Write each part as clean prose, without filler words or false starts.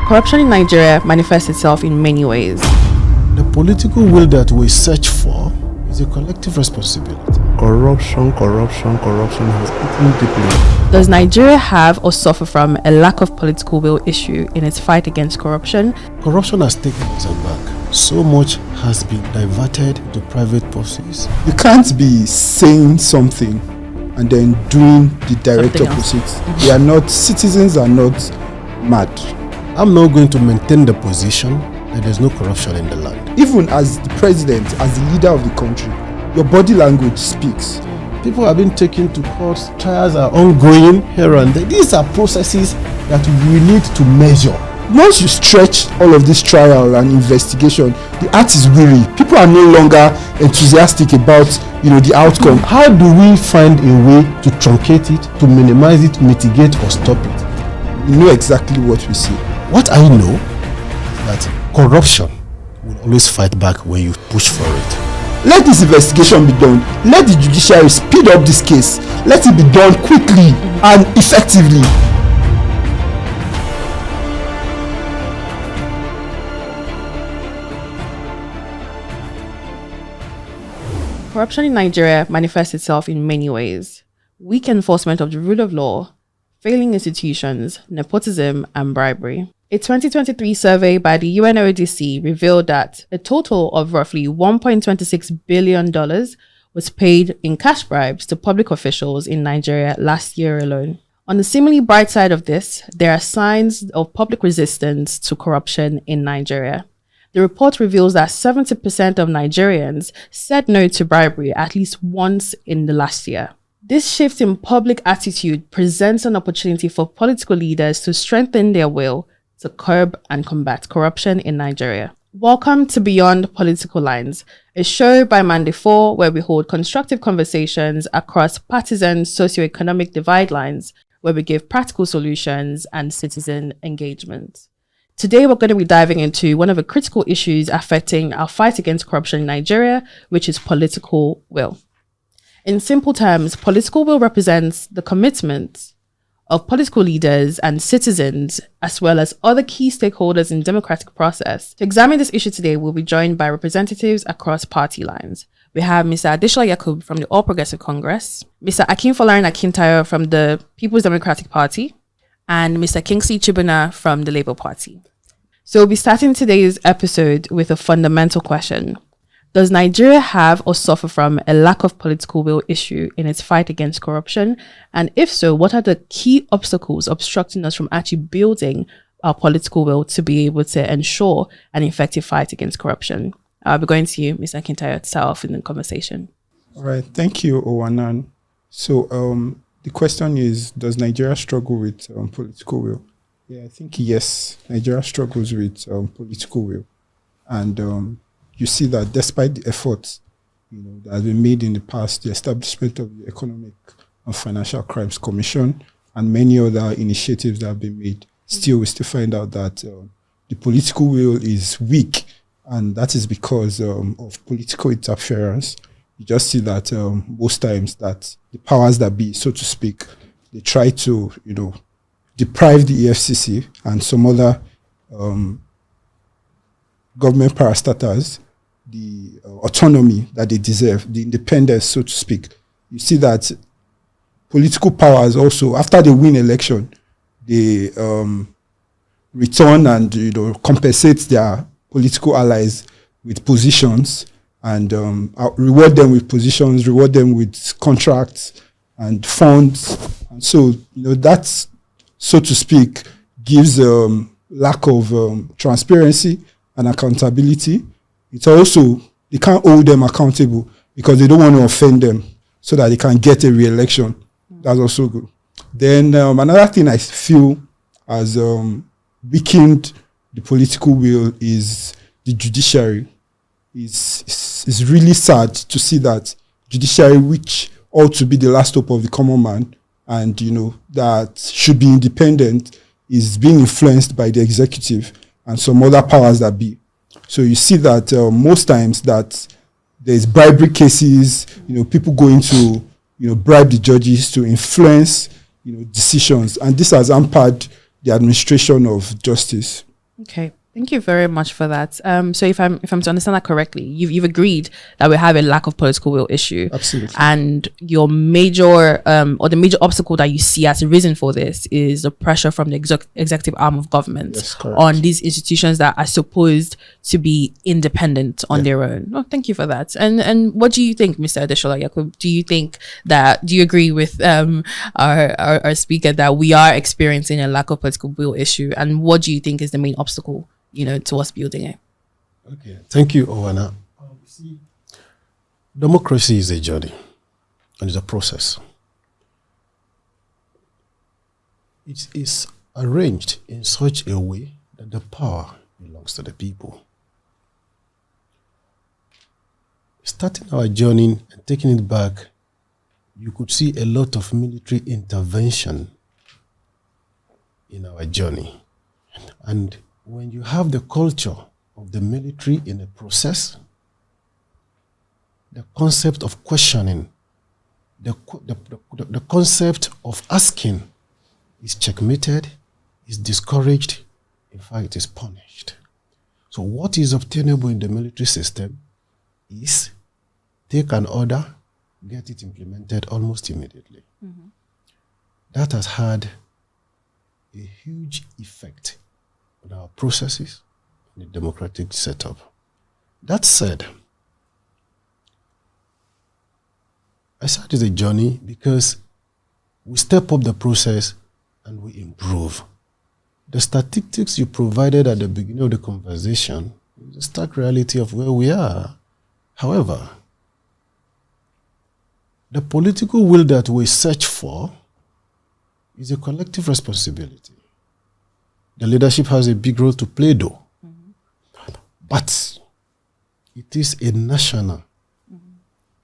Corruption in Nigeria manifests itself in many ways. The political will that we search for is a collective responsibility. Corruption has eaten deeply. Does Nigeria have or suffer from a lack of political will issue in its fight against corruption? Corruption has taken us aback. So much has been diverted to private purses. You can't be saying something and then doing the direct Something opposite. They are not, citizens are not mad. I'm not going to maintain the position that there's no corruption in the land. Even as the president, as the leader of the country, your body language speaks. People have been taken to court, trials are ongoing here and there. These are processes that we need to measure. Once you stretch all of this trial and investigation, the art is weary. People are no longer enthusiastic about the outcome. How do we find a way to truncate it, to minimize it, mitigate or stop it? You know exactly what we see. What I know is that corruption will always fight back when you push for it. Let this investigation be done. Let the judiciary speed up this case. Let it be done quickly and effectively. Corruption in Nigeria manifests itself in many ways. Weak enforcement of the rule of law, failing institutions, nepotism, and bribery. A 2023 survey by the UNODC revealed that a total of roughly $1.26 billion was paid in cash bribes to public officials in Nigeria last year alone. On the seemingly bright side of this, there are signs of public resistance to corruption in Nigeria. The report reveals that 70% of Nigerians said no to bribery at least once in the last year. This shift in public attitude presents an opportunity for political leaders to strengthen their will to curb and combat corruption in Nigeria. Welcome to Beyond Political Lines, a show by Monday 4 where we hold constructive conversations across partisan socioeconomic divide lines, where we give practical solutions and citizen engagement. Today, we're going to be diving into one of the critical issues affecting our fight against corruption in Nigeria, which is political will. In simple terms, political will represents the commitment of political leaders and citizens, as well as other key stakeholders in the democratic process. To examine this issue today, we'll be joined by representatives across party lines. We have Mr. Adeshola Yakub from the All Progressive Congress, Mr. Akinfolarin Akintayo from the People's Democratic Party, and Mr. Kingsley Chibuna from the Labour Party. So we'll be starting today's episode with a fundamental question. Does Nigeria have or suffer from a lack of political will issue in its fight against corruption? And if so, what are the key obstacles obstructing us from actually building our political will to be able to ensure an effective fight against corruption? I'll be going to you, Mr. Akintayo, to start off in the conversation. All right. Thank you, Owanan. So the question is, does Nigeria struggle with political will? Yeah, I think yes, Nigeria struggles with political will. And you see that despite the efforts that have been made in the past, the establishment of the Economic and Financial Crimes Commission and many other initiatives that have been made, still we still find out that the political will is weak, and that is because of political interference. You just see that most times that the powers that be, so to speak, they try to deprive the EFCC and some other government parastatals the autonomy that they deserve, the independence, so to speak. You see that political powers also, after they win election, they return and compensate their political allies with positions and reward them with positions, reward them with contracts and funds. And so, that, so to speak, gives lack of transparency and accountability. It's also, they can't hold them accountable because they don't want to offend them so that they can get a re-election. That's also good. Then another thing I feel has weakened the political will is the judiciary. It's really sad to see that judiciary, which ought to be the last hope of the common man and, that should be independent, is being influenced by the executive and some other powers that be. So you see that most times that there's bribery cases, people going to, bribe the judges to influence, decisions. And this has hampered the administration of justice. Okay, thank you very much for that. So if I'm to understand that correctly, you've agreed that we have a lack of political will issue. Absolutely. And your major or the major obstacle that you see as a reason for this is the pressure from the executive arm of government Yes, correct. on these institutions that are supposed to be independent on their own. Oh, thank you for that. And what do you think, Mr. Adeshola Yakub? Do you agree with our speaker that we are experiencing a lack of political will issue? And what do you think is the main obstacle, to us building it? Okay, thank you, Owana. See, democracy is a journey and it's a process. It is arranged in such a way that the power belongs to the people. Starting our journey and taking it back, you could see a lot of military intervention in our journey. And when you have the culture of the military in a process, the concept of questioning, the concept of asking is checkmated, is discouraged, in fact, it is punished. So what is obtainable in the military system is take an order, get it implemented almost immediately. Mm-hmm. That has had a huge effect on our processes and the democratic setup. That said, I said it's a journey because we step up the process and we improve. The statistics you provided at the beginning of the conversation is the stark reality of where we are. However, the political will that we search for is a collective responsibility. The leadership has a big role to play though. Mm-hmm. But it is a national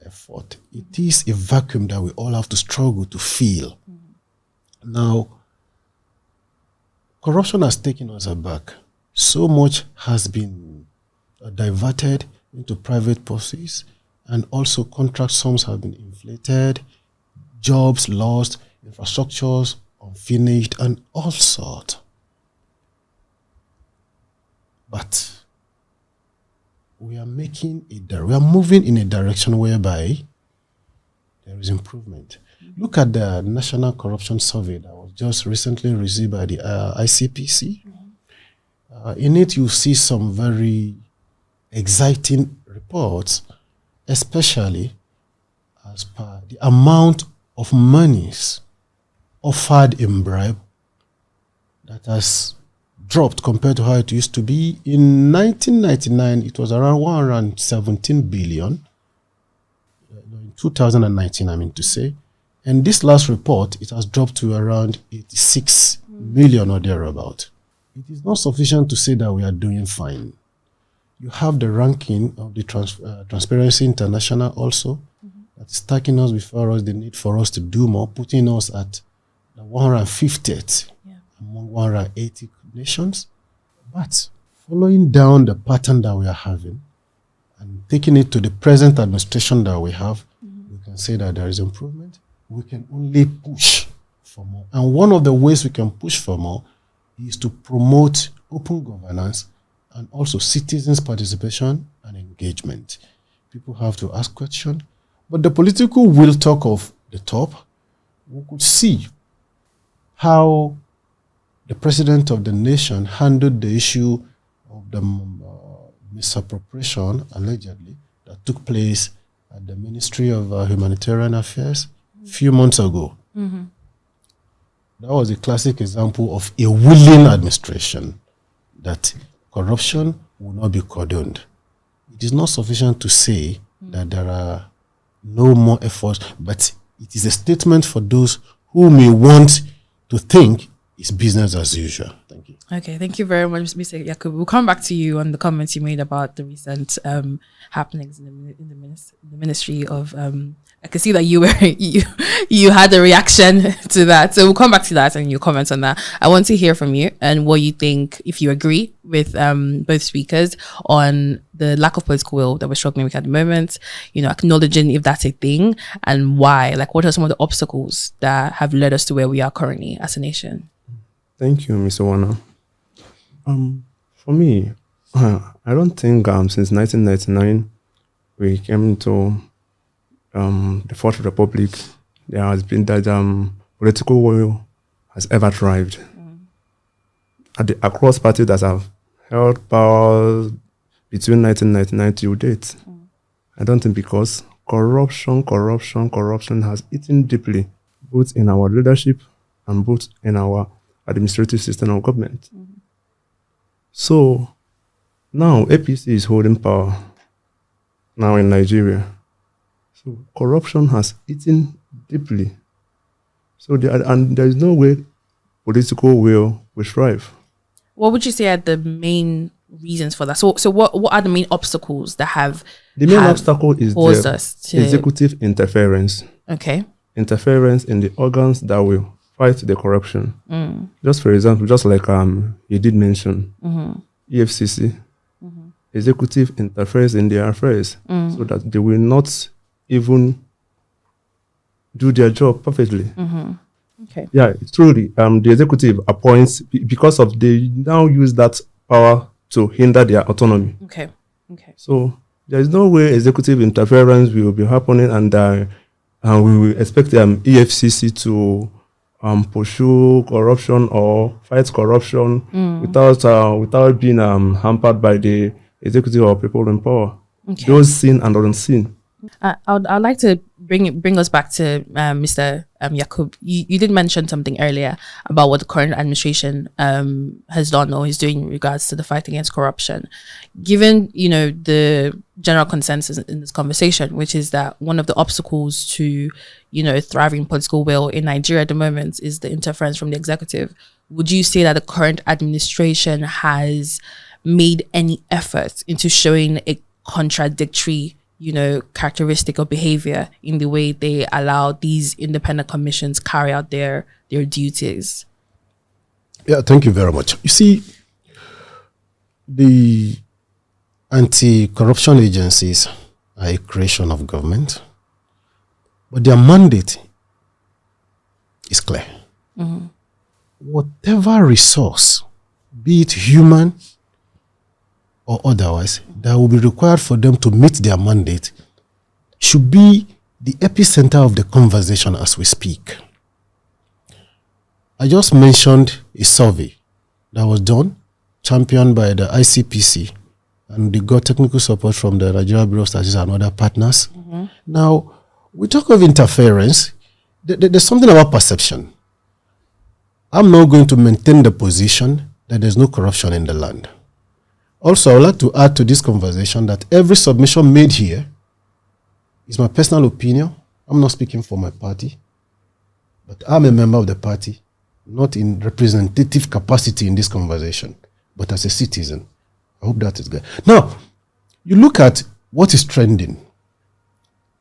effort. It is a vacuum that we all have to struggle to fill. Mm-hmm. Now, corruption has taken us aback. So much has been diverted into private purses, and also contract sums have been inflated, jobs lost, infrastructures unfinished, and all sorts. But we are moving in a direction whereby there is improvement. Mm-hmm. Look at the National Corruption Survey that was just recently received by the ICPC. Mm-hmm. In it, you see some very exciting reports, especially as per the amount of monies offered in bribe that has dropped compared to how it used to be. In 1999, it was around 117 billion. In 2019, I mean to say. And this last report, it has dropped to around 86 million or thereabout. It is not sufficient to say that we are doing fine. You have the ranking of the Transparency International also, that is taking us before us the need for us to do more, putting us at the 150th among 180 nations. But following down the pattern that we are having and taking it to the present administration that we have, we can say that there is improvement. We can only push for more. And one of the ways we can push for more is to promote open governance and also citizens' participation and engagement. People have to ask questions. But the political will talk of the top. We could see how the president of the nation handled the issue of the misappropriation, allegedly, that took place at the Ministry of Humanitarian Affairs a few months ago. Mm-hmm. That was a classic example of a willing administration that corruption will not be cordoned. It is not sufficient to say that there are no more efforts, but it is a statement for those who may want to think it's business as usual. Thank you. Okay, thank you very much, Mr. Yakub. We'll come back to you on the comments you made about the recent happenings in the Ministry of. I can see that you had a reaction to that, so we'll come back to that and your comments on that. I want to hear from you and what you think, if you agree with both speakers on the lack of political will that we're struggling with at the moment. Acknowledging if that's a thing and why. Like, what are some of the obstacles that have led us to where we are currently as a nation? Thank you, Mr. Warner. For me, I don't think since 1999 we came to the Fourth Republic, there has been that political will has ever thrived. Across parties that have held power between 1999 till date. I don't think, because corruption has eaten deeply, both in our leadership and both in our administrative system of government. So now APC is holding power now in Nigeria. So corruption has eaten deeply. So there is no way political will thrive. What would you say are the main reasons for that? So what are the main obstacles that have the main obstacle is caused the us to executive interference. Okay. Interference in the organs that will fight the corruption. Just for example, just like you did mention, EFCC, executive interferes in their affairs so that they will not even do their job perfectly. Okay. Yeah, truly, the executive appoints because of they now use that power to hinder their autonomy. Okay. So there is no way executive interference will be happening, and we will expect EFCC to pursue corruption or fight corruption without being hampered by the executive or people in power. Okay. Those seen and unseen. I'd like to bring us back to Mr. Yakub. You did mention something earlier about what the current administration has done or is doing in regards to the fight against corruption. Given the general consensus in this conversation, which is that one of the obstacles to thriving political will in Nigeria at the moment is the interference from the executive, would you say that the current administration has made any effort into showing a contradictory characteristic or behavior in the way they allow these independent commissions carry out their duties? Yeah, thank you very much. You see, the anti-corruption agencies are a creation of government, but their mandate is clear. Whatever resource, be it human or otherwise, that will be required for them to meet their mandate should be the epicenter of the conversation as we speak. I just mentioned a survey that was done, championed by the ICPC, and they got technical support from the Nigeria Bureau of Statistics and other partners. Now, we talk of interference. There's something about perception. I'm not going to maintain the position that there's no corruption in the land. Also, I would like to add to this conversation that every submission made here is my personal opinion. I'm not speaking for my party, but I'm a member of the party, not in representative capacity in this conversation, but as a citizen. I hope that is good. Now, you look at what is trending.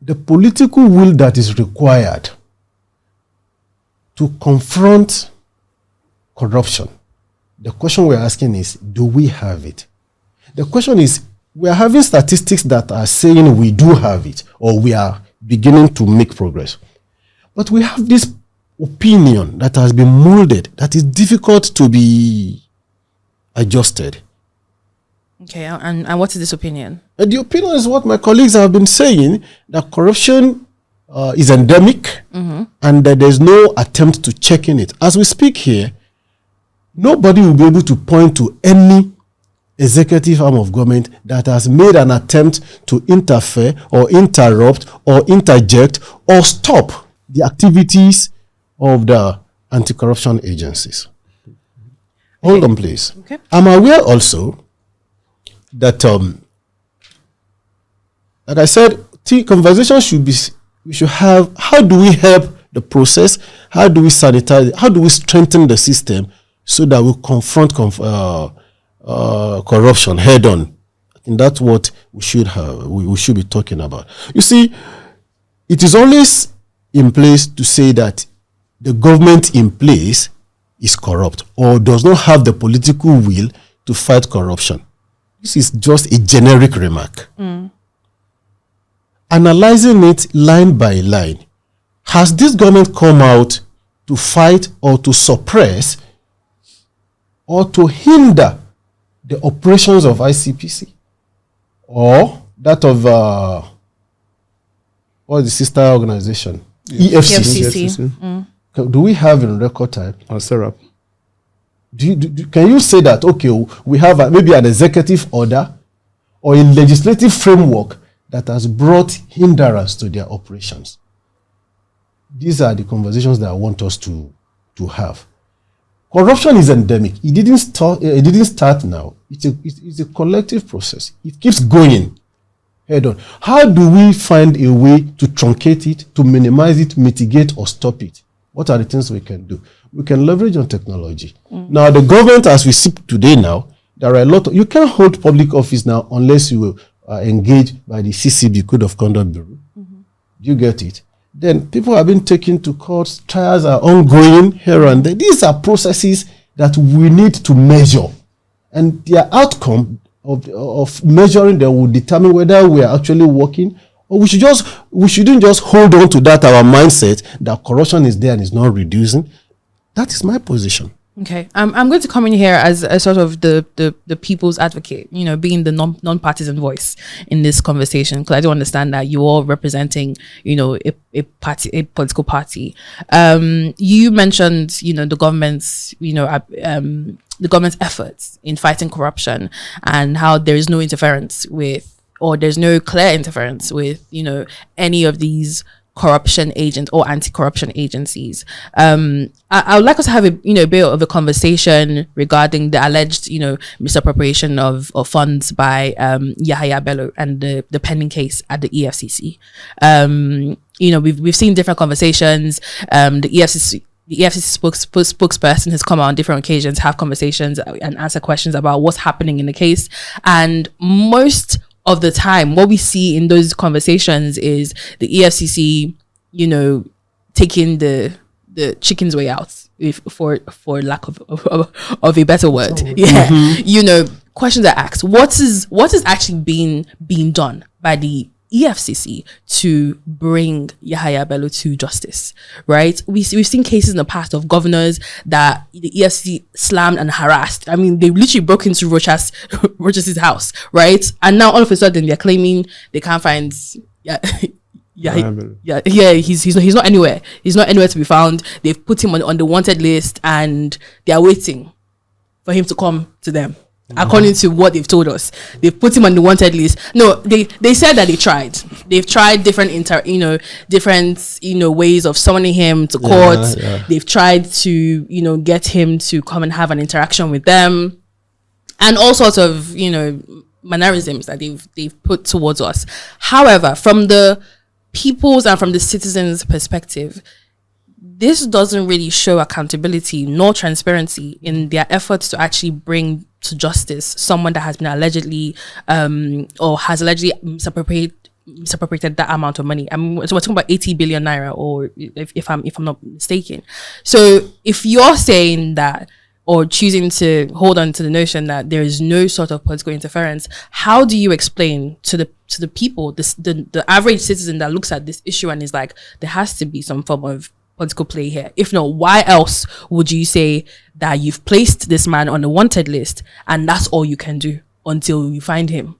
The political will that is required to confront corruption. The question we're asking is, do we have it? The question is, we are having statistics that are saying we do have it, or we are beginning to make progress. But we have this opinion that has been molded that is difficult to be adjusted. Okay, and what is this opinion? The opinion is what my colleagues have been saying, that corruption is endemic and that there's no attempt to check in it. As we speak here, nobody will be able to point to any executive arm of government that has made an attempt to interfere or interrupt or interject or stop the activities of the anti-corruption agencies. Hold on, please. Okay. I'm aware also that, like I said, conversation we should have, how do we help the process? How do we sanitize it? How do we strengthen the system so that we confront corruption head on? I think that's what we should have. We should be talking about. You see, it is always in place to say that the government in place is corrupt or does not have the political will to fight corruption. This is just a generic remark. Analyzing it line by line, has this government come out to fight or to suppress or to hinder the operations of ICPC or that of what the sister organization? EFCC. EFCC. Do we have in record time? Or syrup. Can you say that, okay, we have maybe an executive order or a legislative framework that has brought hindrance to their operations? These are the conversations that I want us to have. Corruption is endemic. It didn't start now. It's a collective process. It keeps going head on. How do we find a way to truncate it, to minimize it, mitigate, or stop it? What are the things we can do? We can leverage on technology. Now, the government, as we speak today now, there are a lot of, you can't hold public office now unless you are engaged by the CCB, Code of Conduct Bureau. Do you get it? Then people have been taken to court, trials are ongoing here and there. These are processes that we need to measure. And their outcome of measuring them will determine whether we are actually working, or we shouldn't just hold on to that, our mindset that corruption is there and is not reducing. That is my position. Okay, I'm going to come in here as a sort of the people's advocate, being the non-partisan voice in this conversation, because I do understand that you're all representing, a political party. You mentioned, the government's, the government's efforts in fighting corruption and how there is no interference with, or there's no clear interference with, any of these corruption agents or anti-corruption agencies. I would like us to have a bit of a conversation regarding the alleged misappropriation of funds by Yahaya Bello and the pending case at the EFCC. We've seen different conversations. The EFCC spokesperson has come out on different occasions, have conversations and answer questions about what's happening in the case, and most of the time, what we see in those conversations is the EFCC, taking the chicken's way out, for lack of a better word. Questions are asked. What is actually being done by the EFCC to bring Yahaya Bello to justice, right? We've seen cases in the past of governors that the EFCC slammed and harassed. I mean, they literally broke into Rochas's house, right? And now all of a sudden they're claiming they can't find he's not anywhere. He's not anywhere to be found. They've put him on the wanted list and they are waiting for him to come to them. According to what they've told us, they've put him on the wanted list. No, they said that they tried. They've tried different ways of summoning him to court. They've tried to get him to come and have an interaction with them, and all sorts of mannerisms that they've put towards us. However, from the people's and from the citizens' perspective, this doesn't really show accountability nor transparency in their efforts to actually bring to justice someone that has been allegedly or has allegedly misappropriated that amount of money. So we're talking about 80 billion naira, or if I'm not mistaken. So if you're saying that, or choosing to hold on to the notion that there is no sort of political interference, how do you explain to the people, the average citizen that looks at this issue and is like, there has to be some form of political play here? If not, why else would you say that you've placed this man on the wanted list and that's all you can do until you find him?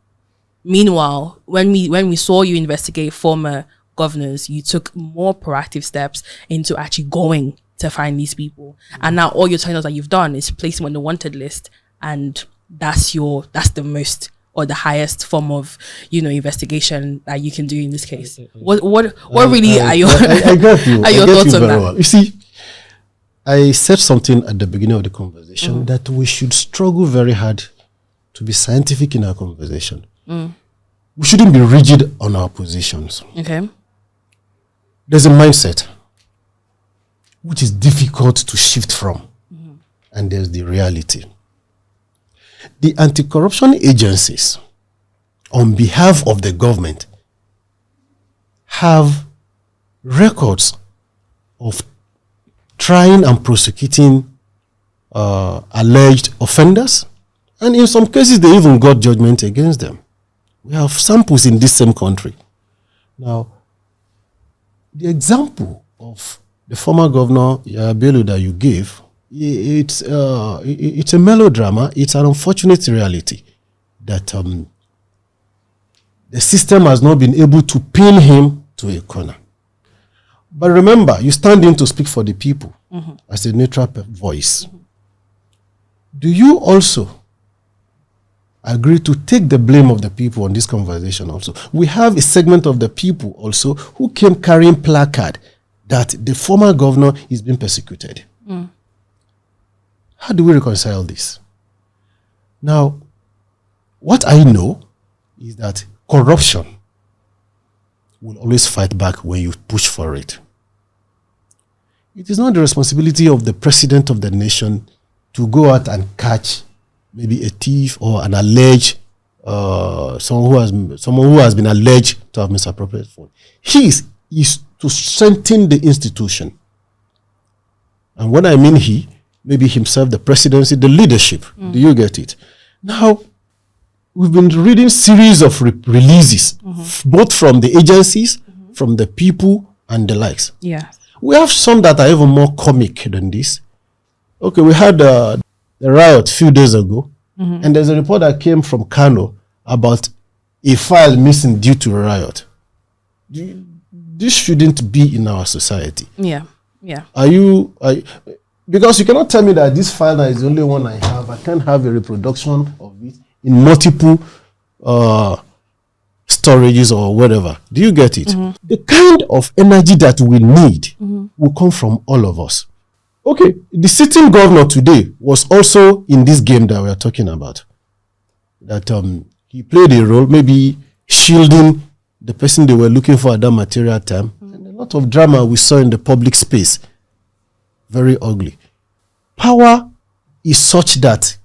Meanwhile, when we saw you investigate former governors, you took more proactive steps into actually going to find these people, and now all you're telling us that you've done is place him on the wanted list, and that's the most or the highest form of investigation that you can do in this case. What really are your I get you. are your thoughts on that? Well. You see, I said something at the beginning of the conversation that we should struggle very hard to be scientific in our conversation. We shouldn't be rigid on our positions. Okay. There's a mindset which is difficult to shift from, and there's the reality. The anti-corruption agencies, on behalf of the government, have records of trying and prosecuting alleged offenders, and in some cases they even got judgment against them. We have samples in this same country. Now, the example of the former governor Yahaya Bello that you gave it's a melodrama. It's an unfortunate reality that the system has not been able to pin him to a corner. But remember, you stand in to speak for the people as a neutral voice. Do you also agree to take the blame of the people on this conversation also? We have a segment of the people also who came carrying placard that the former governor is being persecuted. How do we reconcile this? Now, what I know is that corruption will always fight back when you push for it. It is not the responsibility of the president of the nation to go out and catch maybe a thief or an alleged someone who has been alleged to have misappropriated funds. His is to strengthen the institution. And when I mean he, maybe himself, the presidency, the leadership. Do you get it? Now, we've been reading series of releases, both from the agencies, from the people, and the likes. Yeah. We have some that are even more comic than this. Okay, we had the riot a few days ago, and there's a report that came from Kano about a file missing due to a riot. This shouldn't be in our society. Yeah. Yeah. Because you cannot tell me that this file is the only one I have. I can't have a reproduction of it in multiple storages or whatever. Do you get it? The kind of energy that we need will come from all of us. Okay, the sitting governor today was also in this game that we are talking about. That he played a role, maybe shielding the person they were looking for at that material time. And a lot of drama we saw in the public space. Very ugly. Power is such that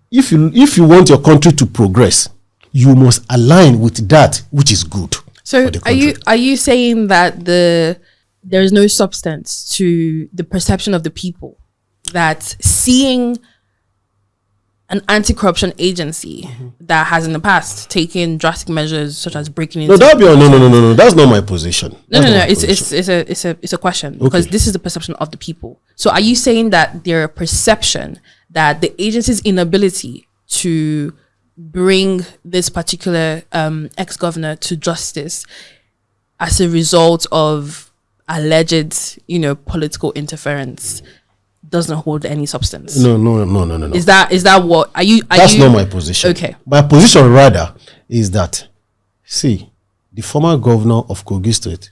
if you want your country to progress, you must align with that which is good. So are you saying that there is no substance to the perception of the people that seeing an anti-corruption agency that has in the past taken drastic measures such as breaking into... No. That's not my position. No. It's a question because this is the perception of the people. So are you saying that their perception that the agency's inability to bring this particular ex-governor to justice as a result of alleged, political interference doesn't hold any substance? No. Is that what That's not my position. Okay. My position rather is that, see, the former governor of Kogi State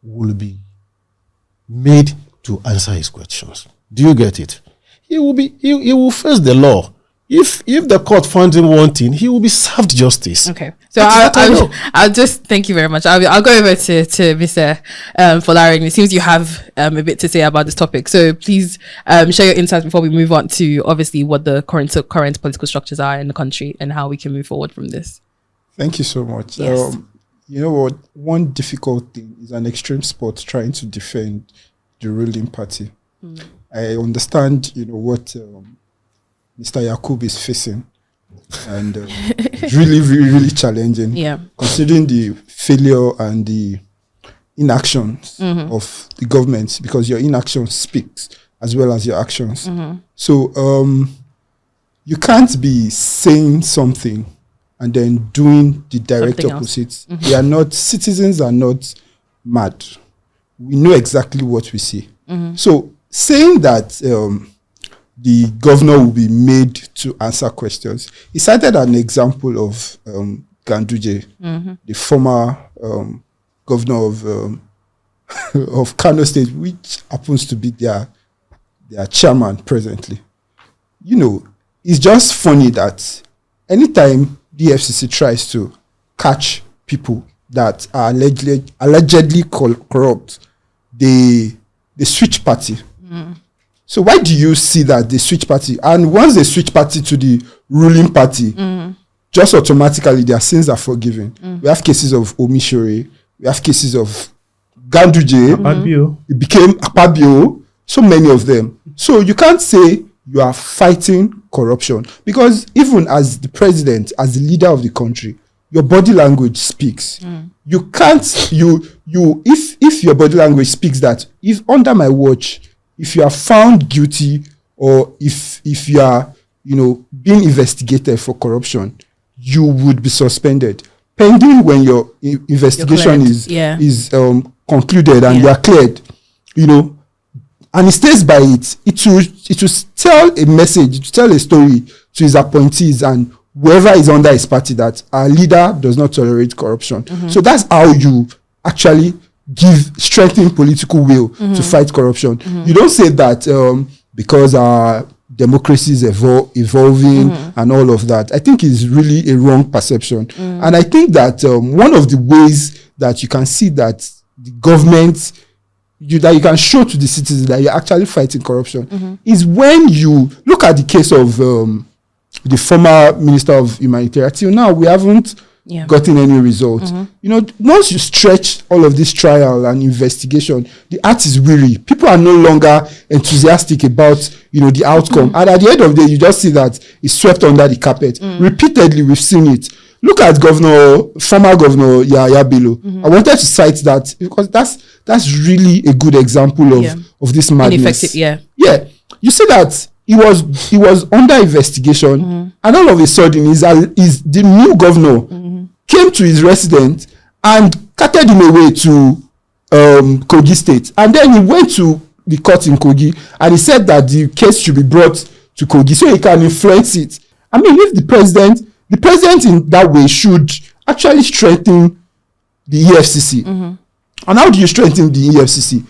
will be made to answer his questions. Do you get it? He will face the law. If the court finds him wanting, he will be served justice. Okay. So I'll just thank you very much. I'll go over to Mr. Folarin. It seems you have a bit to say about this topic. So please share your insights before we move on to obviously what the current political structures are in the country and how we can move forward from this. Thank you so much. Yes. You know what? One difficult thing is an extreme sport trying to defend the ruling party. I understand, what Mr. Yakub is facing, and really, really, really challenging. Yeah. Considering the failure and the inactions of the government, because your inaction speaks as well as your actions. So you can't be saying something and then doing the direct something opposite. Citizens are not mad. We know exactly what we see. So saying that the governor will be made to answer questions, he cited an example of Ganduje, the former governor of Kano State, which happens to be their chairman presently. It's just funny that anytime the FCC tries to catch people that are allegedly corrupt, they switch party. So why do you see that they switch party? And once they switch party to the ruling party, just automatically their sins are forgiven. We have cases of Omishore. We have cases of Ganduje. It became Akpabio. So many of them. So you can't say you are fighting corruption, because even as the president, as the leader of the country, your body language speaks. You can't, if your body language speaks that if under my watch if you are found guilty, or if you are, being investigated for corruption, you would be suspended pending when your investigation is concluded and you are cleared. And he stays by it. It will tell a message, to tell a story to his appointees and whoever is under his party that our leader does not tolerate corruption. So that's how you actually strengthen political will to fight corruption. You don't say that because our democracy is evolving and all of that. I think it's really a wrong perception. And I think that one of the ways that you can see that the government, that you can show to the citizens that you're actually fighting corruption is when you look at the case of the former Minister of Humanitarian. Till now, we haven't gotten any result. Once you stretch all of this trial and investigation, the art is weary. People are no longer enthusiastic about, the outcome. And at the end of the day, you just see that it's swept under the carpet. Repeatedly, we've seen it. Look at former Governor Yahaya Bello. I wanted to cite that because that's really a good example of this madness. Ineffective, Yeah. You see that he was under investigation, and all of a sudden, is the new governor came to his residence and carted him away to Kogi State, and then he went to the court in Kogi and he said that the case should be brought to Kogi so he can influence it. I mean, if the president in that way should actually strengthen the EFCC. And how do you strengthen the EFCC?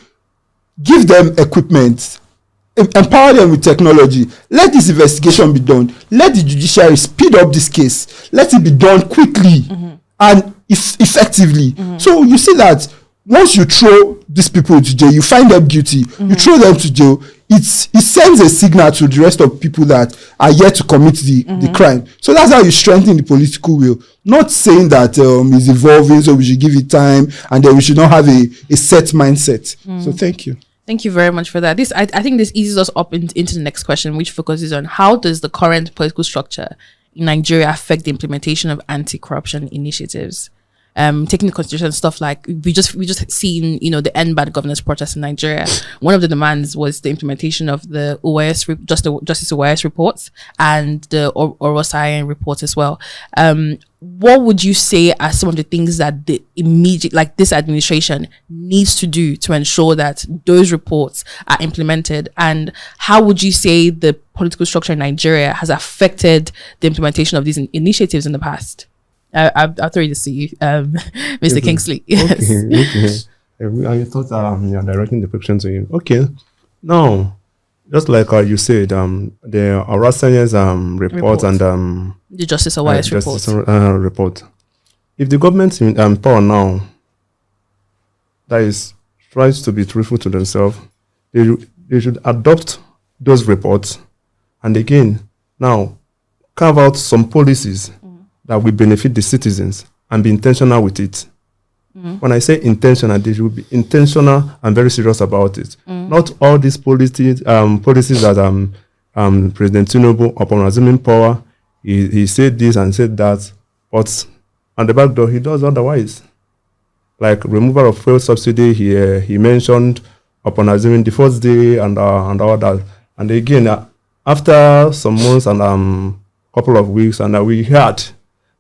Give them equipment, empower them with technology. Let this investigation be done. Let the judiciary speed up this case. Let it be done quickly and effectively. So you see that once you throw these people to jail, you find them guilty, you throw them to jail, it sends a signal to the rest of people that are yet to commit the crime. So that's how you strengthen the political will. Not saying that it's evolving, so we should give it time and then we should not have a set mindset. So thank you. Thank you very much for that. I think this eases us up into the next question, which focuses on how does the current political structure in Nigeria affect the implementation of anti-corruption initiatives? Taking into consideration stuff like we just seen, the end bad governance protest in Nigeria. One of the demands was the implementation of the Justice Uwais reports and the Orosayan report as well. What would you say are some of the things that this administration needs to do to ensure that those reports are implemented? And how would you say the political structure in Nigeria has affected the implementation of these initiatives in the past? I'll throw this to you, Mr. Kingsley. Yes. Okay. I thought you're directing the question to you. Okay. Now, just like you said, the Orosayan's report and the Justice Uwais report. If the government in power now that tries to be truthful to themselves, they should adopt those reports and again now carve out some policies that will benefit the citizens and be intentional with it. When I say intentional, they should be intentional and very serious about it. Not all these policies that President Tinubu, upon assuming power, he said this and said that, but on the back door, he does otherwise. Like removal of fuel subsidy, he mentioned upon assuming the first day and all that. And again, after some months and couple of weeks, and we heard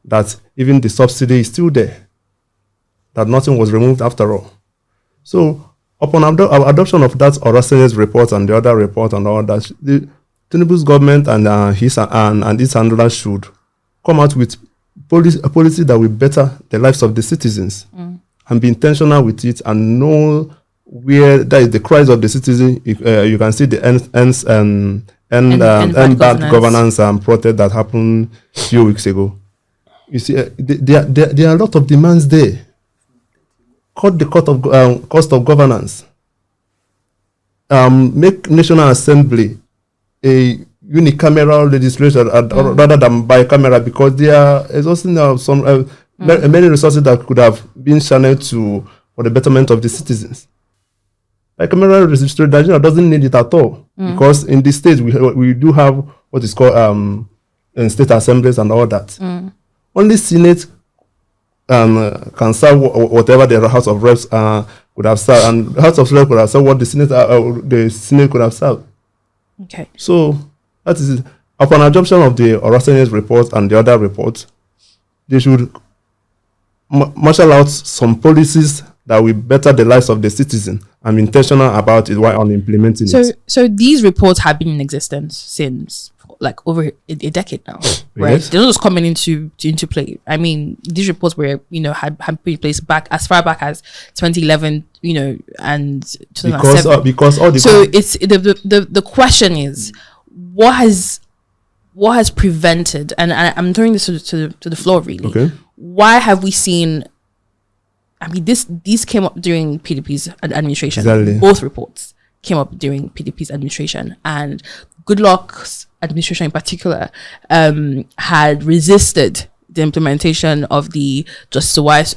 that even the subsidy is still there, that nothing was removed after all. So upon adoption of that Orosayan's report and the other report and all that, the Tinubu's government and its handlers should come out with a policy that will better the lives of the citizens and be intentional with it and know where that is the cries of the citizen. You can see the end bad governance protest that happened a few weeks ago. You see, there are a lot of demands there. Cut the cost of governance. Make National Assembly a unicameral legislation rather than bicameral, because they are exhausting many resources that could have been channeled for the betterment of the citizens. Bicameral legislation, Nigeria doesn't need it at all, because in the states we do have what is called state assemblies and all that. Only Senate can serve whatever the House of Reps could have served, and the House of Reps could have served what the Senate could have served. Okay. So that is it. Upon adoption of the Oraseni's report and the other reports, they should marshal out some policies that will better the lives of the citizen. I'm intentional about it while on implementing it. So these reports have been in existence since like over a decade now, right? Yes. They're not just coming into play. I mean, these reports were had been in place back as far back as 2011, and 2007. Because all the so it's the question is what has prevented, and I'm throwing this to the floor really. Okay. Why have we seen? I mean, these came up during PDP's administration. Exactly. Both reports came up during PDP's administration, and Goodluck's administration in particular had resisted the implementation of the Justice Wise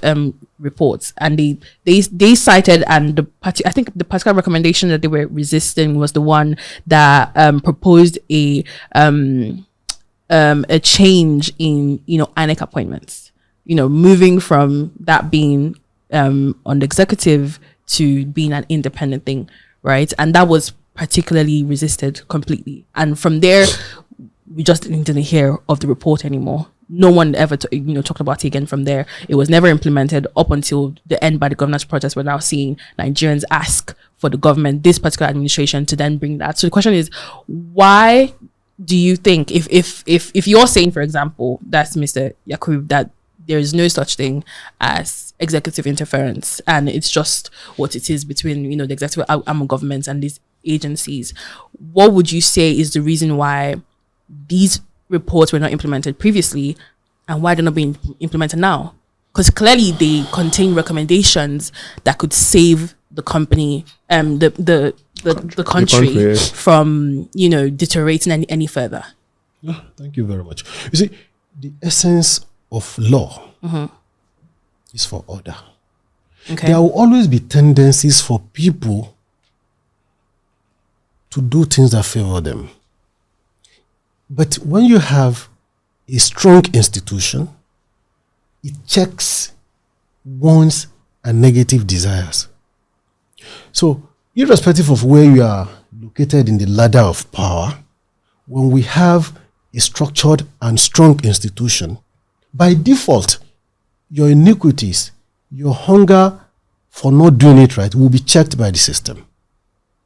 reports, and they cited, and I think the particular recommendation that they were resisting was the one that proposed a change in INEC appointments, moving from that being on the executive to being an independent thing, right? And that was particularly resisted completely. And from there, we just didn't hear of the report anymore. No one ever talked about it again from there. It was never implemented up until the end by the governor's protest. We're now seeing Nigerians ask for the government, this particular administration, to then bring that. So the question is, why do you think, if you're saying, for example, that's Mr. Yakub, that there is no such thing as executive interference, and it's just what it is between the executive arm of government and these agencies, what would you say is the reason why these reports were not implemented previously, and why they're not being implemented now? Because clearly they contain recommendations that could save the company, the country from deteriorating any further. Yeah, thank you very much. You see, the essence of law is for order. Okay. There will always be tendencies for people to do things that favor them. But when you have a strong institution, it checks wants and negative desires. So, irrespective of where you are located in the ladder of power, when we have a structured and strong institution, by default, your iniquities, your hunger for not doing it right will be checked by the system.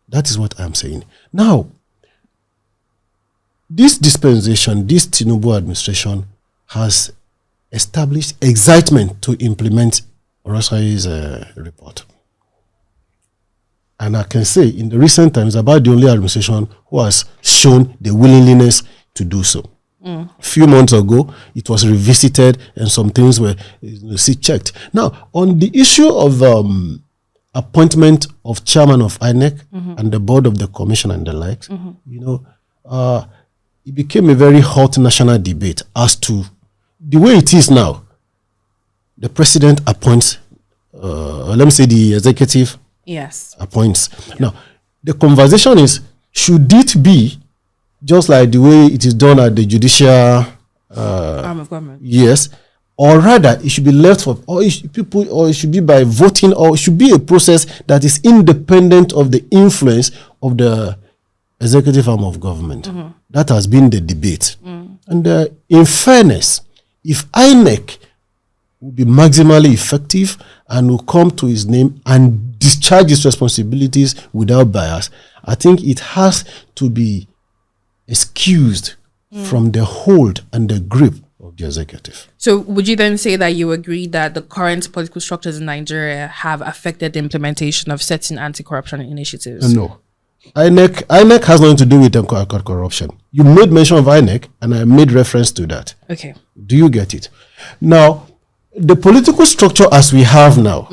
That is what I'm saying. Now, this dispensation, this Tinubu administration has established excitement to implement Orasai's report. And I can say in the recent times, about the only administration who has shown the willingness to do so. A few months ago, it was revisited and some things were checked. Now, on the issue of appointment of chairman of INEC and the board of the commission and the likes, it became a very hot national debate as to the way it is now. The president appoints, let me say the executive appoints. Yeah. Now, the conversation is, should it be just like the way it is done at the judicial arm of government? Yes. Or rather, it should be left for or it should be by voting, or it should be a process that is independent of the influence of the executive arm of government. That has been the debate. And in fairness, if INEC will be maximally effective and will come to its name and discharge its responsibilities without bias, I think it has to be excused from the hold and the grip of the executive. So would you then say that you agree that the current political structures in Nigeria have affected the implementation of certain anti-corruption initiatives? No. INEC has nothing to do with corruption. You made mention of INEC and I made reference to that. Okay. Do you get it? Now, the political structure as we have now,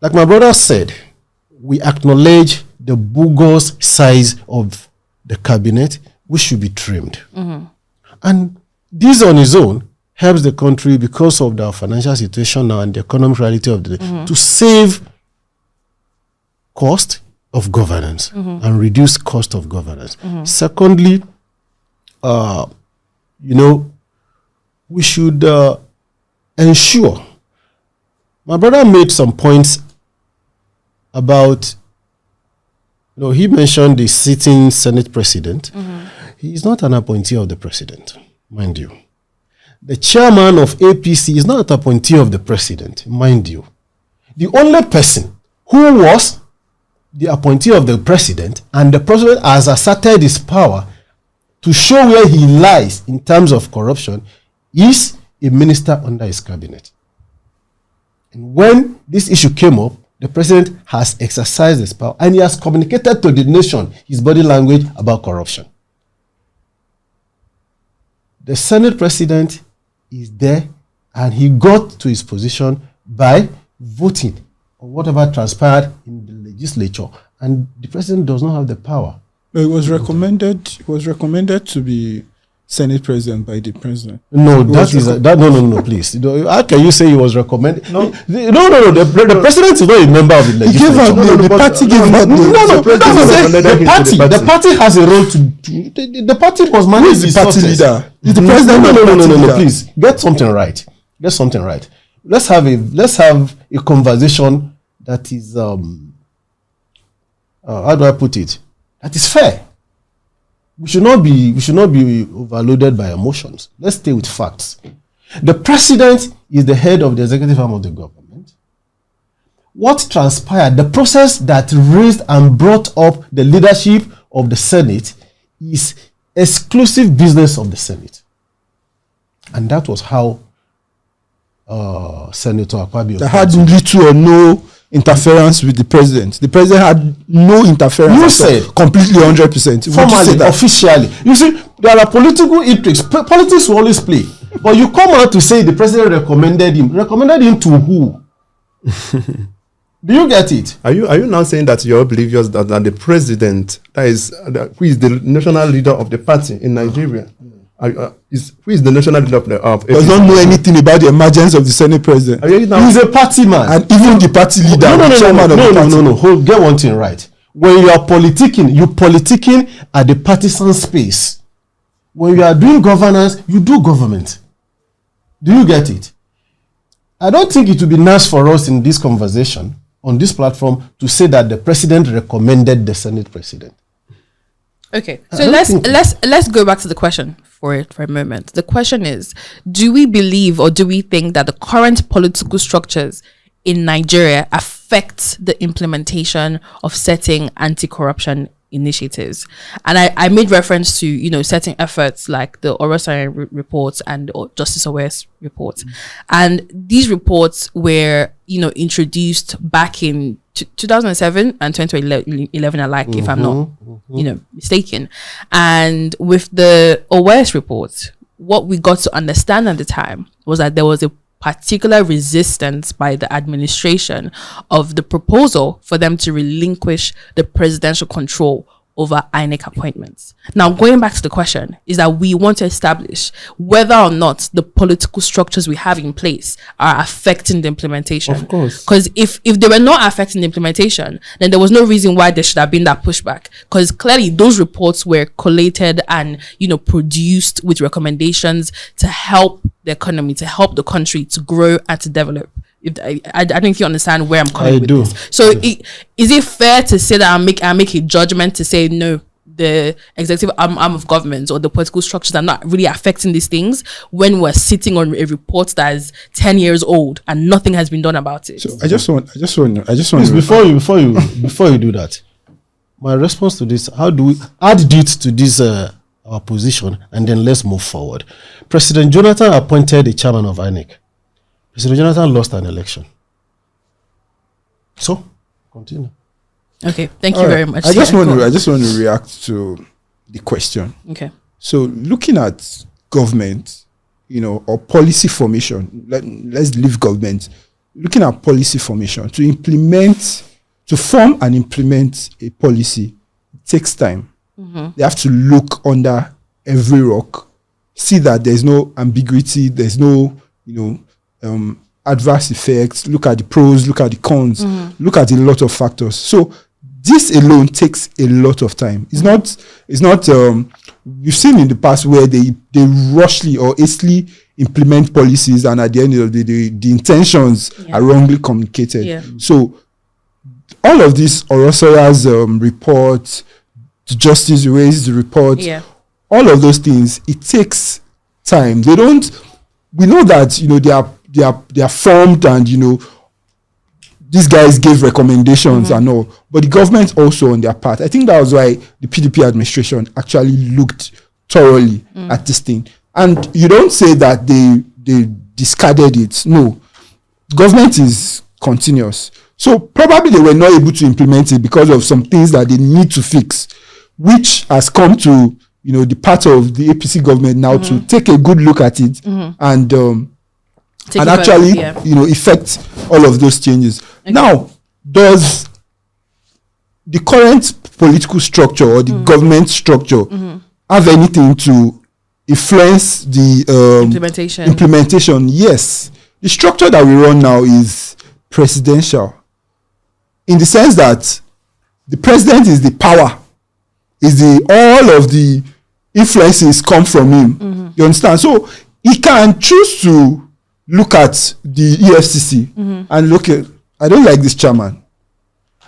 like my brother said, we acknowledge the bogus size of the cabinet, which should be trimmed. And this on its own helps the country because of the financial situation now and the economic reality of the day to save cost of governance and reduce cost of governance. Secondly, we we should ensure. My brother made some points about, he mentioned the sitting Senate president. He is not an appointee of the president, mind you. The chairman of APC is not an appointee of the president, mind you. The only person who was the appointee of the president, and the president has asserted his power to show where he lies in terms of corruption, is a minister under his cabinet. And when this issue came up, the president has exercised his power and he has communicated to the nation his body language about corruption. The Senate president is there and he got to his position by voting on whatever transpired in the legislature, and the president does not have the power. It was recommended to be Senate president by the president. No, no, please. How can you say he was recommended? No. The president is not a member of the legislature. The party gave out the party has a role to. The party must manage the party leader. Is the president no, please get something right. Let's have a conversation that is how do I put it? That is fair. We should not be overloaded by emotions. Let's stay with facts. The president is the head of the executive arm of the government. What transpired, the process that raised and brought up the leadership of the Senate, is exclusive business of the Senate. And that was how Senator Akpabio had little or no interference with the president. The president had no interference. You said completely 100%. Formally, officially. You see, there are political intrigues. Politics will always play. But you come out to say the president recommended him. Recommended him to who? Do you get it? Are you now saying that you're oblivious that the president, who is the national leader of the party in Nigeria, who is the national leader of does not know anything about the emergence of the Senate president? He's a party man. And even the party leader. No. Get one thing right. When you are politicking at the partisan space. When you are doing governance, you do government. Do you get it? I don't think it would be nice for us in this conversation, on this platform, to say that the president recommended the Senate president. Okay, so let's go back to the question for a moment. The question is, do we believe or do we think that the current political structures in Nigeria affect the implementation of certain anti-corruption initiatives? And I made reference to, certain efforts like the Orosari reports and Justice Aware's reports. And these reports were, introduced back in 2007 and 2011 alike, if I'm not, mistaken. And with the Aware's reports, what we got to understand at the time was that there was a particular resistance by the administration of the proposal for them to relinquish the presidential control over INEC appointments. Now, going back to the question, is that we want to establish whether or not the political structures we have in place are affecting the implementation. Of course. Because if they were not affecting the implementation, then there was no reason why there should have been that pushback. Because clearly those reports were collated and, produced with recommendations to help the economy, to help the country to grow and to develop. I don't know if you understand where I'm coming with this. So is it fair to say that I make a judgment to say no, the executive arm of government or the political structures are not really affecting these things when we're sitting on a report that is 10 years old and nothing has been done about it? So I just want Please, before you do that, my response to this, how do we add it to this our position, and then let's move forward. President Jonathan appointed the chairman of INEC. President Jonathan lost an election. So, continue. Okay, thank you very much. I just want to react to the question. Okay. So, looking at government, or policy formation, let's leave government. Looking at policy formation, to form and implement a policy, it takes time. Mm-hmm. They have to look under every rock, see that there's no ambiguity, there's no, adverse effects, look at the pros, look at the cons, look at a lot of factors. So this alone takes a lot of time. It's not we've seen in the past where they rushly or hastily implement policies, and at the end of the day, the intentions are wrongly communicated. Yeah. So all of these Orosoya's report, the justice raised the report, all of those things, it takes time. They don't. We know that they are formed, and these guys gave recommendations and all, but the government also on their part. I think that was why the PDP administration actually looked thoroughly at this thing. And you don't say that they discarded it. No, government is continuous. So probably they were not able to implement it because of some things that they need to fix, which has come to the part of the APC government now to take a good look at it and actually effect all of those changes. Okay. Now, does the current political structure or the government structure have anything to influence the implementation? Yes. The structure that we run now is presidential, in the sense that the president is the power, all of the influences come from him. You understand? So he can choose to look at the EFCC and look at, I don't like this chairman.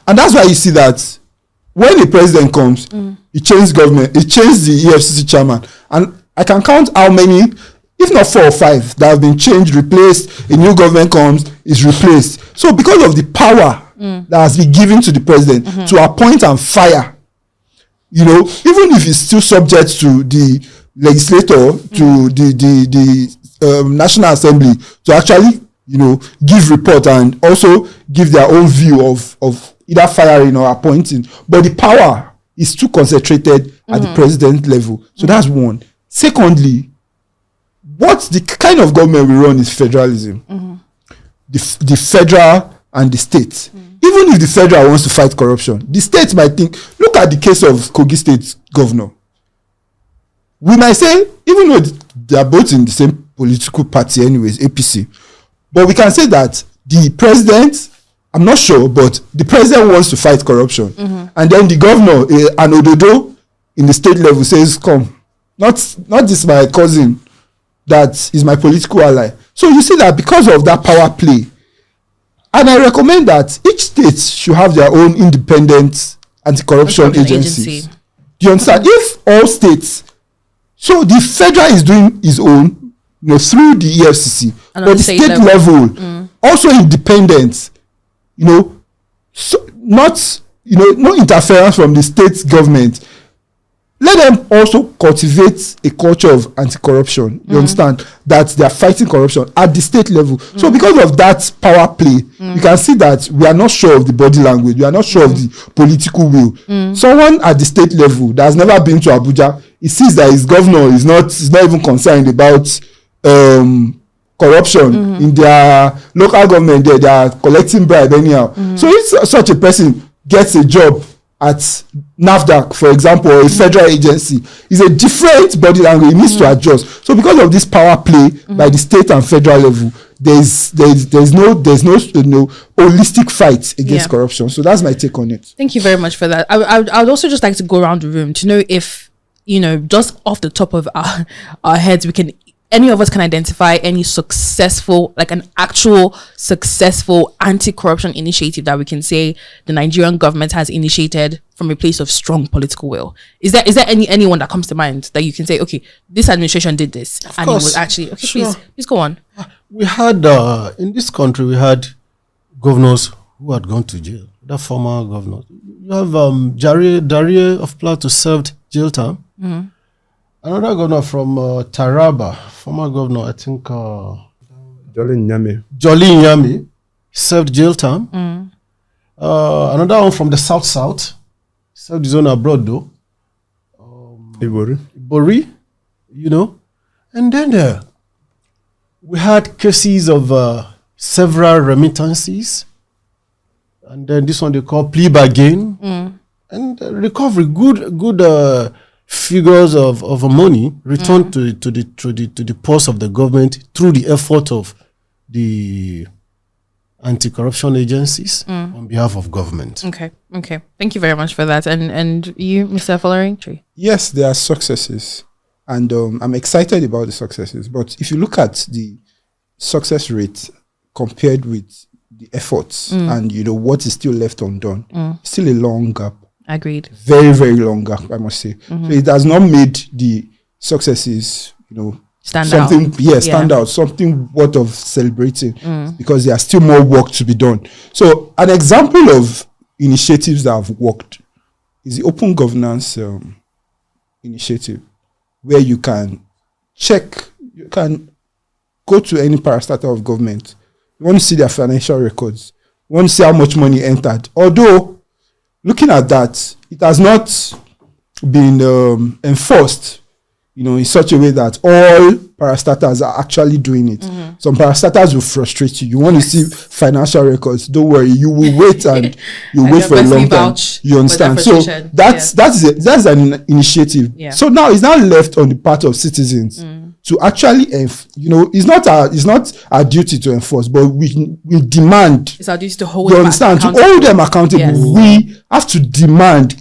And that's why you see that when the president comes, he changed government, he changed the EFCC chairman. And I can count how many, if not 4 or 5, that have been changed, replaced, a new government comes, is replaced. So because of the power that has been given to the president to appoint and fire, even if he's still subject to the legislator, to the National Assembly, to actually, give report and also give their own view of either firing or appointing. But the power is too concentrated at the president level. So that's one. Secondly, what's the kind of government we run is federalism. The federal and the state. Even if the federal wants to fight corruption, the state might think, look at the case of Kogi State governor. We might say, even though they are both in the same political party anyways, APC, but we can say that the president, I'm not sure, but the president wants to fight corruption. And then the governor, an Ododo, in the state level says, come, not this my cousin, that is my political ally. So you see that because of that power play, and I recommend that each state should have their own independent anti-corruption agencies. Do you understand? If all states, so the federal is doing his own, through the EFCC, but the state level also independent, so not, no interference from the state government. Let them also cultivate a culture of anti-corruption. You understand? That they are fighting corruption at the state level. So because of that power play, you can see that we are not sure of the body language. We are not sure of the political will. Someone at the state level that has never been to Abuja, he sees that his governor is not even concerned about corruption in their local government. They are collecting bribe anyhow. So if such a person gets a job at NAFDAC, for example, or a federal agency, is a different body language. It needs to adjust. So because of this power play by the state and federal level, there's no holistic fight against corruption. So that's my take on it. Thank you very much for that. I would also just like to go around the room to know if, just off the top of our heads, any of us can identify any successful, like an actual successful anti-corruption initiative that we can say the Nigerian government has initiated from a place of strong political will. Is there anyone that comes to mind that you can say, okay, this administration did this, of and course. It was actually okay? Sure. Please go on. We had in this country, we had governors who had gone to jail. The former governors. You have Darie of Plateau served jail term. Another governor from Taraba, former governor, I think Jolly Nyame, served jail term. Another one from the South, served his own abroad though. Ibori, And then we had cases of several remittances. And then this one they call plea bargain. And recovery, good figures of money returned to the purse of the government through the effort of the anti-corruption agencies on behalf of government. Okay. Thank you very much for that. And you, Mr. Following? Yes, there are successes, and I'm excited about the successes. But if you look at the success rate compared with the efforts and what is still left undone, still a long gap. Agreed. Very, very long gap, I must say. So it has not made the successes, stand out, something worth of celebrating, because there are still more work to be done. So an example of initiatives that have worked is the open governance initiative, where you can go to any parastatal of government. You want to see their financial records. You want to see how much money entered. Although, looking at that, it has not been enforced, in such a way that all parastatals are actually doing it. Some parastatals will frustrate you. You want to see financial records. Don't worry. You will wait and you wait for a long time. You understand? So that's an initiative. Yeah. So now it's now left on the part of citizens to actually, it's not our duty to enforce, but we demand. It's our duty to hold. You understand? To hold them accountable. Yes. We have to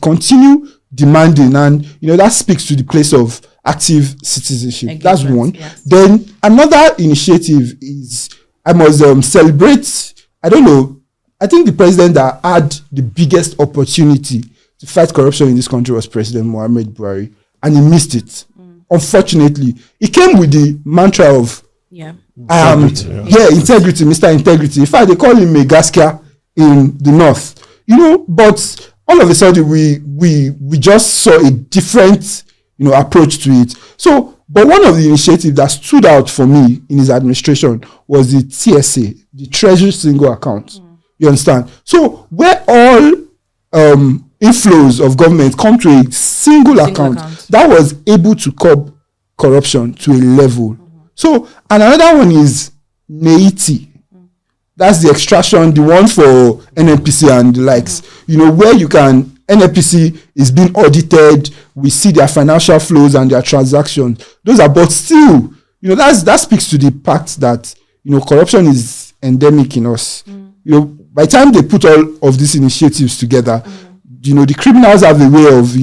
continue demanding, and that speaks to the place of active citizenship. That's one. Yes. Then another initiative is, I must celebrate. I don't know. I think the president that had the biggest opportunity to fight corruption in this country was President Muhammad Buhari, and he missed it. Unfortunately, he came with the mantra of integrity, Mr. Integrity. In fact, they call him Megaskia in the north. But all of a sudden we just saw a different approach to it. So, but one of the initiatives that stood out for me in his administration was the TSA, the Treasury Single Account. You understand? So, where all inflows of government come to a single account that was able to curb corruption to a level. So, and another one is NEITI. That's the extraction, the one for NNPC and the likes. Where you can, NNPC is being audited, we see their financial flows and their transactions. Those are, but still, that speaks to the fact that, corruption is endemic in us. By the time they put all of these initiatives together, the criminals have a way of,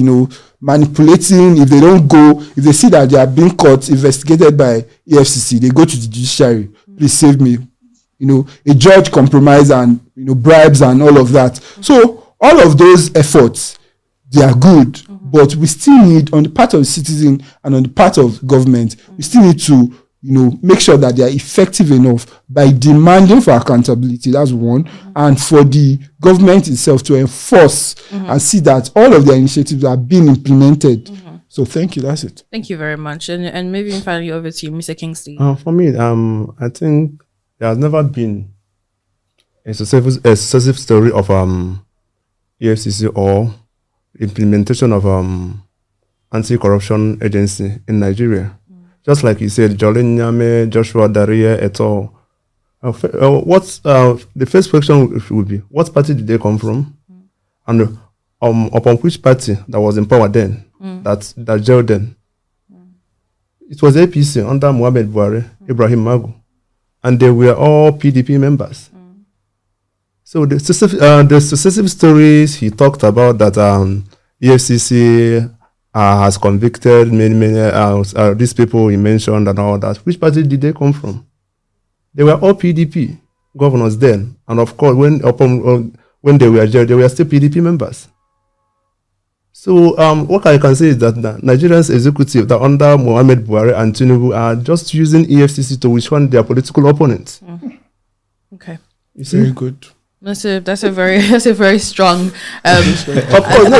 manipulating. If they don't go, if they see that they are being caught, investigated by EFCC, they go to the judiciary. Please save me. A judge compromise and, bribes and all of that. So all of those efforts, they are good, but we still need, on the part of the citizen and on the part of government, we still need to, make sure that they are effective enough by demanding for accountability. That's one. And for the government itself to enforce and see that all of their initiatives are being implemented. So thank you. That's it. Thank you very much. And maybe finally over to you, Mr. Kingsley. For me, I think there has never been a successive story of EFCC or implementation of anti-corruption agency in Nigeria. Just like you said, Jolene Nyame, Joshua Daria, et al. What's the first question would be, what party did they come from? And upon which party that was in power then, that jailed them? It was APC under Muhammad Buhari, Ibrahim Magu. And they were all PDP members. So the successive stories he talked about that EFCC has convicted many these people he mentioned and all that. Which party did they come from? They were all PDP governors then, and of course when they were jailed, they were still PDP members. So what I can say is that Nigeria's executive that under Muhammad Buhari and Tinubu are just using EFCC to withstand their political opponents. Okay, you see? Very good. That's a very strong. Of course, no.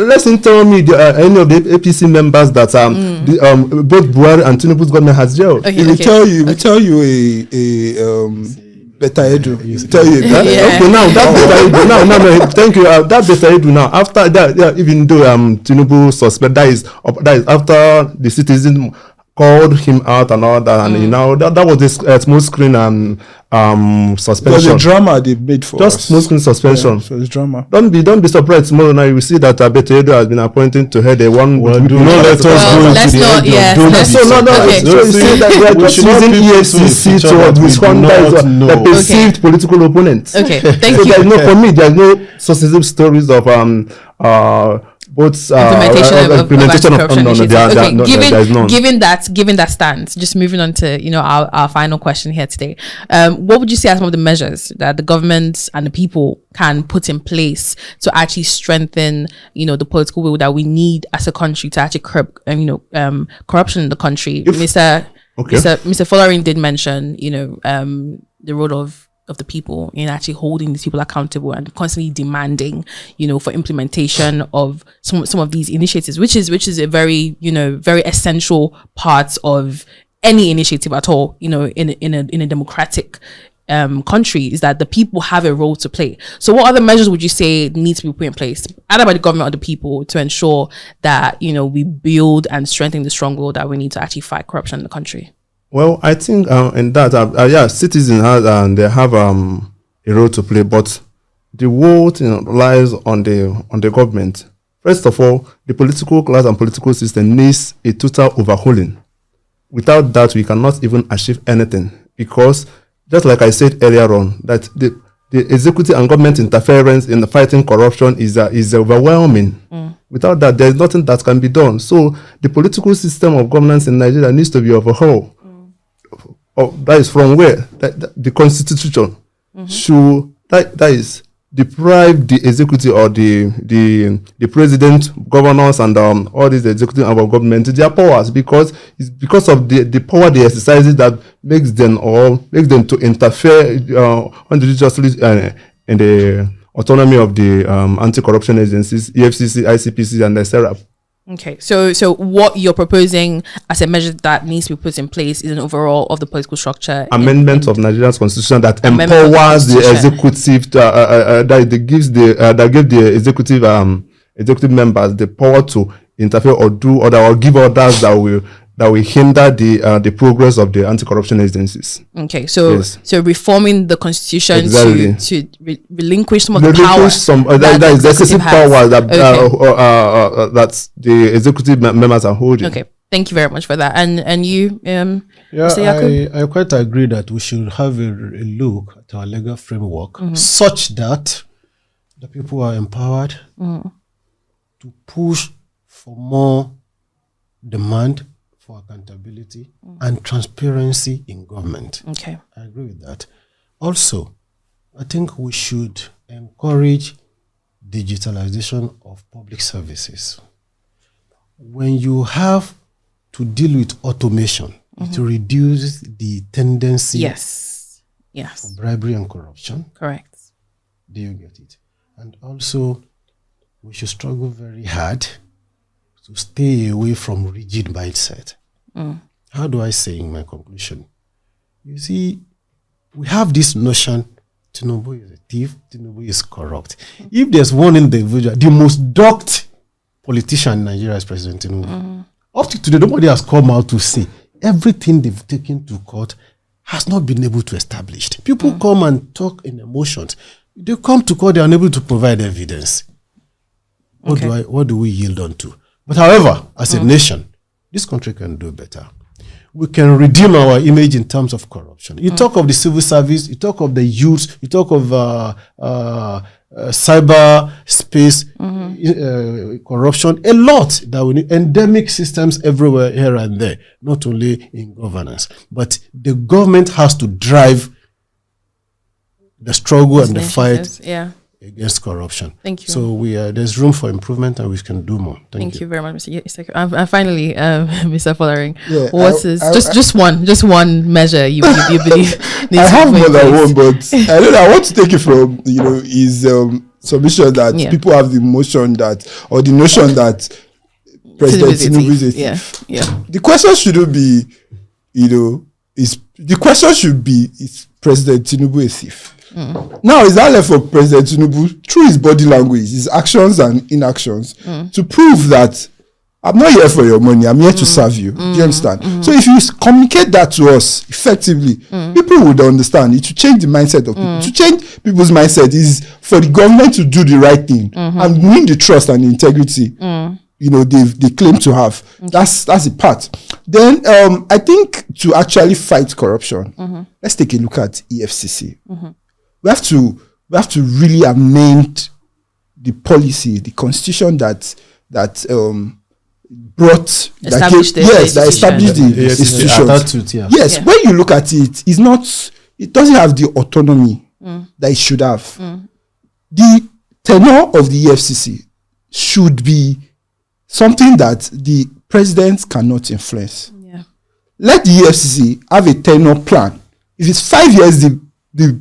Let's tell me any of the APC members that both Buhari and Tinubu's government has jailed. We tell you a better edu. Tell you that. Okay, now that better edu. Now, thank you. That better edu now. After that, even though Tinubu suspect, that is after the citizen called him out and all that, and that was this small screen suspension. It was a drama they made for just us. small screen suspension. Yeah, so it's drama. Don't be surprised tomorrow now you will see that Abetedo has been appointed to head a one. Well, do not let us go let's into the not- end of yes, don't let's- be So Okay. so you see that we are We just should not using people EFCC to to that we disqualify do not know. the perceived political opponents. Okay, thank So you. there's no, for me, there's no successive stories of both Implementation of no, initiatives. there's none. Given that stance, just moving on to our final question here today. What would you say are some of the measures that the government and the people can put in place to actually strengthen the political will that we need as a country to actually curb corruption in the country? Mr. Following did mention the role of the people in actually holding these people accountable and constantly demanding, for implementation of some of these initiatives, which is a very, very essential part of any initiative at all, in a democratic country, is that the people have a role to play. So what other measures would you say need to be put in place, either by the government or the people, to ensure that, we build and strengthen the strong will that we need to actually fight corruption in the country? Well, I think in that, citizens they have a role to play, but the vote lies on the government. First of all, the political class and political system needs a total overhauling. Without that, we cannot even achieve anything, because just like I said earlier on, that the executive and government interference in the fighting corruption is overwhelming. Without that, there is nothing that can be done. So the political system of governance in Nigeria needs to be overhauled. That is from where the constitution should that is deprive the executive or the president, governors, and all these executive arm of government their powers, because it's because of the power they exercise that makes them to interfere unjudiciously in the autonomy of the anti-corruption agencies, EFCC, ICPC, and etc. Okay, so what you're proposing as a measure that needs to be put in place is an overall of the political structure amendment of Nigeria's constitution that empowers the executive that gives the executive members the power to interfere or do or give orders that will hinder the progress of the anti-corruption agencies. Okay, so reforming the constitution to relinquish some of the power. That is the excessive power that the executive members are holding. Okay, thank you very much for that. And you, Mr. Yakub? I quite agree that we should have a look at our legal framework such that the people are empowered to push for more demand for accountability and transparency in government. Okay. I agree with that. Also, I think we should encourage digitalization of public services. When you have to deal with automation, it reduces the tendency for bribery and corruption. Correct. Do you get it? And also, we should struggle very hard to stay away from rigid mindset. How do I say in my conclusion? You see, we have this notion, Tinubu is a thief, Tinubu is corrupt. If there's one individual, the most dogged politician in Nigeria is President Tinubu. Up to today, nobody has come out to say everything they've taken to court has not been able to establish. People come and talk in emotions. They come to court, they are unable to provide evidence. What do we yield on to? But however, as a nation, this country can do better. We can redeem our image in terms of corruption. You talk of the civil service, you talk of the youth, you talk of cyber space corruption, a lot that we need. Endemic systems everywhere, here and there, not only in governance. But the government has to drive the struggle and the fight against corruption. Thank you. So there's room for improvement, and we can do more. Thank you very much, Mr. Yusek. And finally, Mr. Following, what is just one measure you believe needs I have more than one, but I know that I want to take it from is submission that people have the notion that President Tinubu is a thief. The question shouldn't be, is President Tinubu a thief? Now, is that left for President Tinubu through his body language, his actions and inactions, to prove that I'm not here for your money. I'm here to serve you. Do you understand? So if you communicate that to us effectively, people would understand. It will change the mindset of people. To change people's mindset is for the government to do the right thing and win the trust and the integrity. They claim to have. That's the part. Then I think to actually fight corruption, let's take a look at EFCC. We have to really amend the policy, the constitution that established the institutions. Yes, when you look at it, it doesn't have the autonomy that it should have. The tenure of the EFCC should be something that the president cannot influence. Let the EFCC have a tenure plan. If it's 5 years, the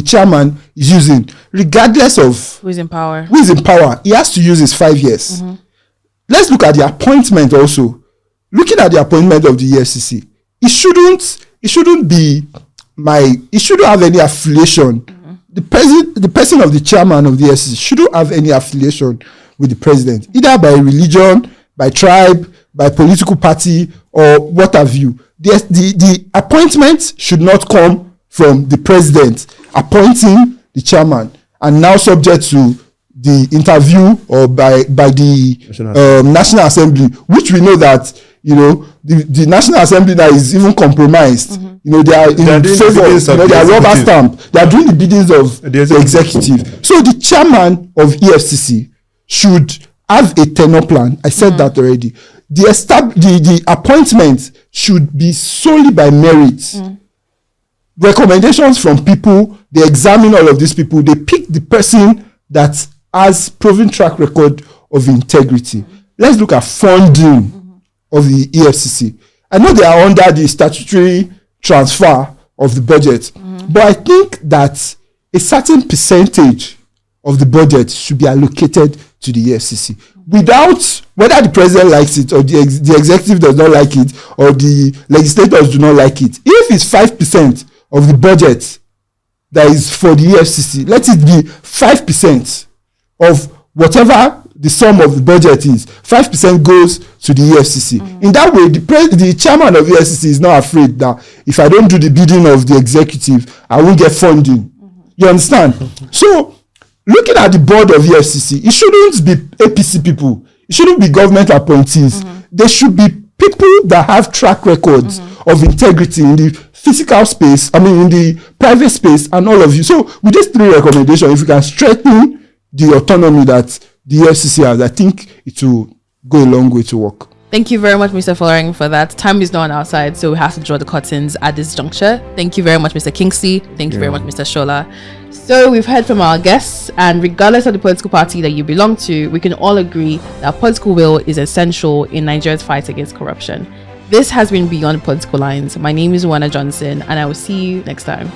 chairman is using, regardless of who is in power, he has to use his 5 years. Let's look at the appointment also. Looking at the appointment of the EFCC, it shouldn't have any affiliation. The person of the chairman of the EFCC shouldn't have any affiliation with the president, either by religion, by tribe, by political party, or what have you. The appointment should not come from the president appointing the chairman and now subject to the interview or by the National Assembly, which we know that the National Assembly that is even compromised. They are in favor. They are rubber stamp. They are doing the biddings of the executive. So the chairman of EFCC should have a tenure plan. I said that already. The appointment should be solely by merit. Recommendations from people. They examine all of these people. They pick the person that has proven track record of integrity. Let's look at funding of the EFCC. I know they are under the statutory transfer of the budget, but I think that a certain percentage of the budget should be allocated to the EFCC without, whether the president likes it or the executive does not like it or the legislators do not like it. If it's 5% of the budget that is for the EFCC, let it be 5% of whatever the sum of the budget is. 5% goes to the EFCC. In that way, the chairman of the EFCC is not afraid that if I don't do the bidding of the executive, I won't get funding. You understand? So, looking at the board of EFCC, it shouldn't be APC people. It shouldn't be government appointees. They should be people that have track records of integrity in the physical space, in the private space, and all of you. So, with these 3 recommendations, if we can strengthen the autonomy that the EFCC has, I think it will go a long way to work. Thank you very much, Mr. Follering, for that. Time is not on our side, so we have to draw the curtains at this juncture. Thank you very much, Mr. Kingsley. Thank you very much, Mr. Shola. So we've heard from our guests, and regardless of the political party that you belong to, we can all agree that political will is essential in Nigeria's fight against corruption. This has been Beyond Political Lines. My name is Juana Johnson, and I will see you next time.